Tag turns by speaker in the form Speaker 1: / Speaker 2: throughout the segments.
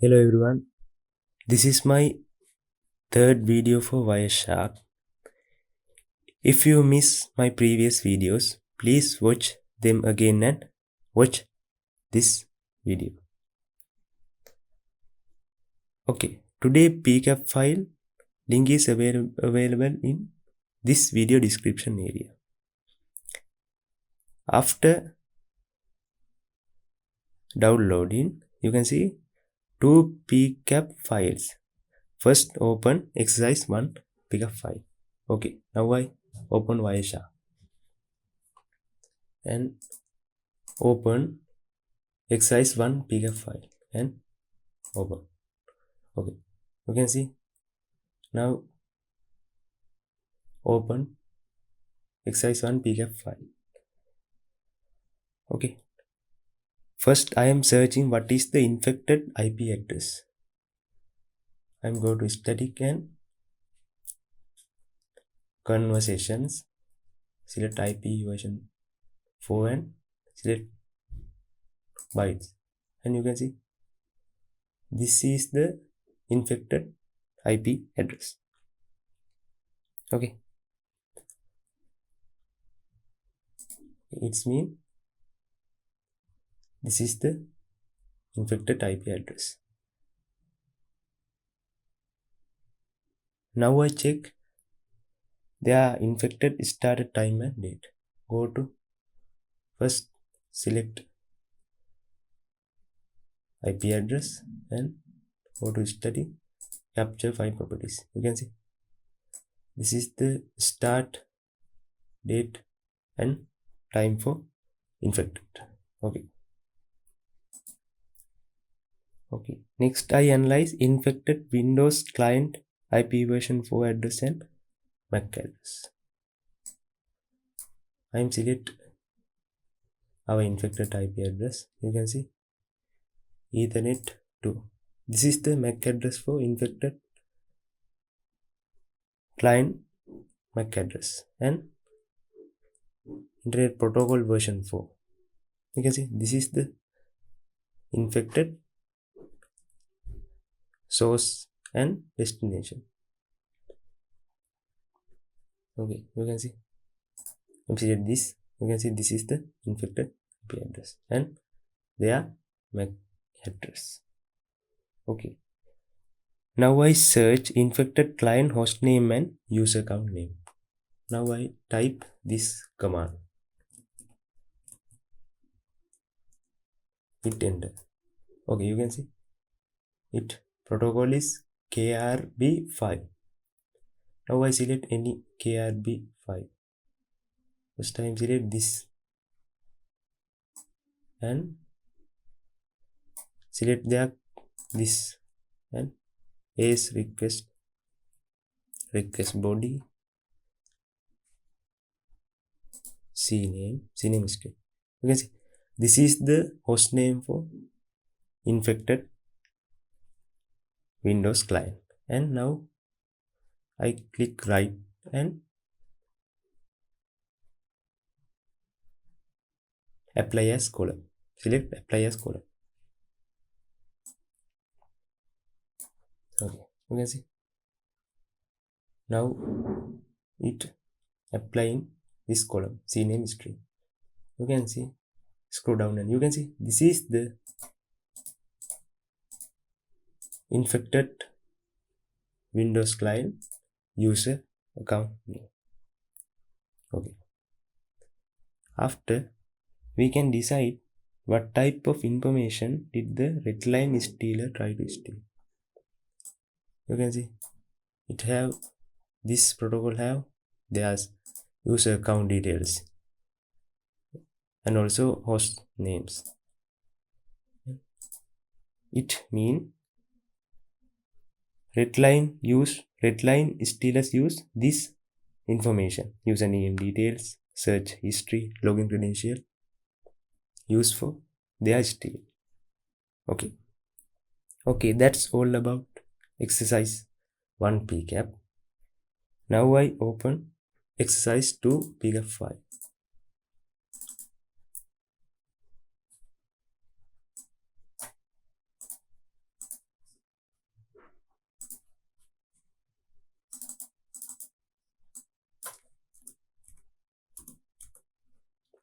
Speaker 1: Hello everyone, this is my third video for Wireshark. If you miss my previous videos, please watch them again and watch this video. Okay, today PCAP file link is available in this video description area. After downloading, you can see two PCAP files. First open exercise 1 PCAP file. Okay, now I open Wireshark and open exercise 1 PCAP file and open. Okay, you can see now open exercise 1 PCAP file. Okay, first I am searching what is the infected IP address. I am going to static and conversations, select IP version 4 and select bytes, and you can see this is the infected IP address. Okay, it's mean this is the infected IP address. Now I check their infected started time and date. Go to first select IP address and go to study capture file properties. You can see this is the start date and time for infected. Okay, next I analyze infected Windows client IP version 4 address and MAC address. I am select our infected IP address. You can see Ethernet 2. This is the MAC address for infected client MAC address and Internet Protocol version 4. You can see this is the infected source and destination. Okay, you can see select this. You can see this is the infected IP address and their MAC address. Okay, now I search infected client hostname and user account name. Now I type this command, hit enter. Okay, you can see it protocol is KRB5. Now I select any KRB5. First time select this and select there this and AS request body CNAME is good. You can see this is the host name for infected Windows client, and now I click right and apply as column. Select apply as column. Okay, you can see now it applying this column CNAME string. You can see scroll down and you can see this is the infected Windows client user account name. Okay, after we can decide what type of information did the red line stealer try to steal. You can see it have this protocol have there's user account details and also host names. It mean red line stealers use this information, username details, search history, login credential, used for their steal. Okay, that's all about exercise 1 PCAP. Now I open exercise 2 PCAP file.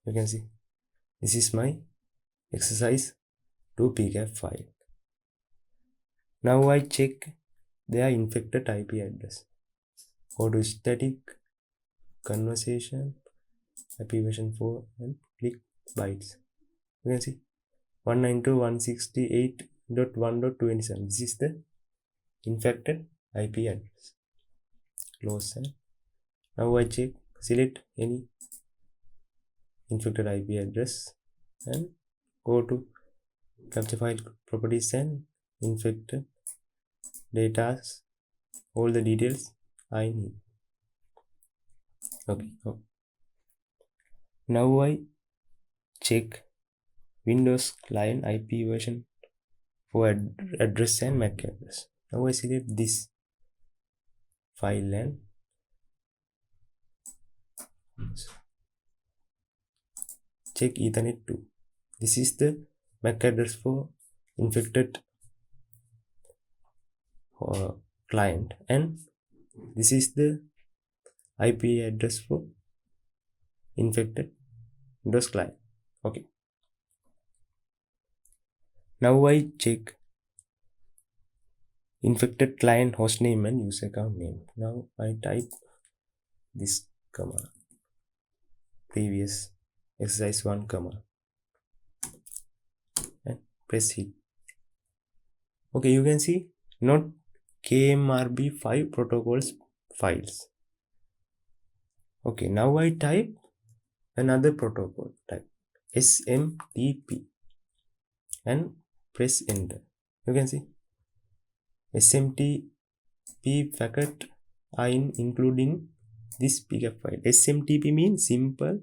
Speaker 1: You can see this is my exercise 2 pcap file. Now I check their infected IP address. Go to static conversation IP version 4 and click bytes. You can see 192.168.1.27. This is the infected IP address. Close that. Now I check, select any infected IP address and go to capture file properties and infected data. All the details I need. Okay. Now I check Windows client IP version for address and MAC address. Now I select this file and check Ethernet 2. This is the MAC address for infected client, and this is the IP address for infected Windows client. Okay. Now I check infected client hostname and user account name. Now I type this command, previous exercise 1 command, and press hit. Okay, you can see not KMRB5 protocols files. Okay, now I type another protocol, type SMTP and press enter. You can see SMTP packet are including this pcap file. SMTP means simple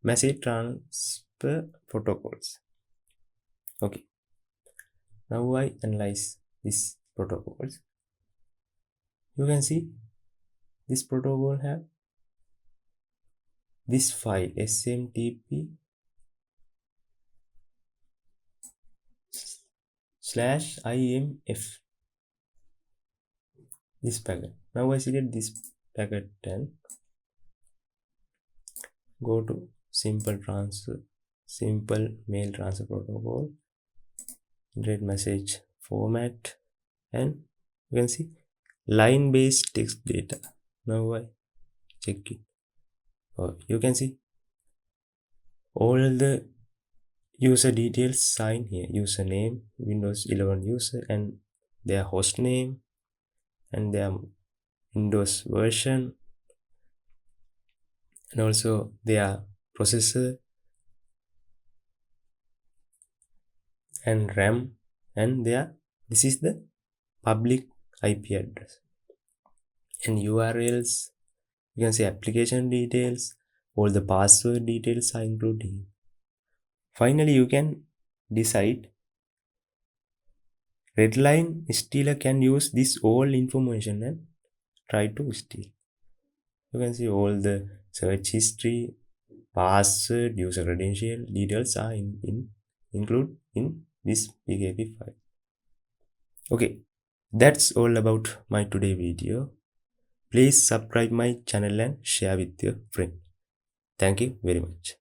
Speaker 1: message transfer protocols. Okay, now I analyze these protocols. You can see this protocol have this file SMTP /IMF, this packet. Now I select this packet and go to simple mail transfer protocol, generate message format, and you can see line based text data. Now I check it. You can see all the user details sign here: username, Windows 11 user, and their host name and their Windows version, and also their processor and RAM, and this is the public IP address and URLs. You can see application details, all the password details are included. Finally, you can decide Redline stealer can use this all information and try to steal. You can see all the search history, password, user credential details are included in this PKP file. Okay, that's all about my today video. Please subscribe my channel and share with your friend. Thank you very much.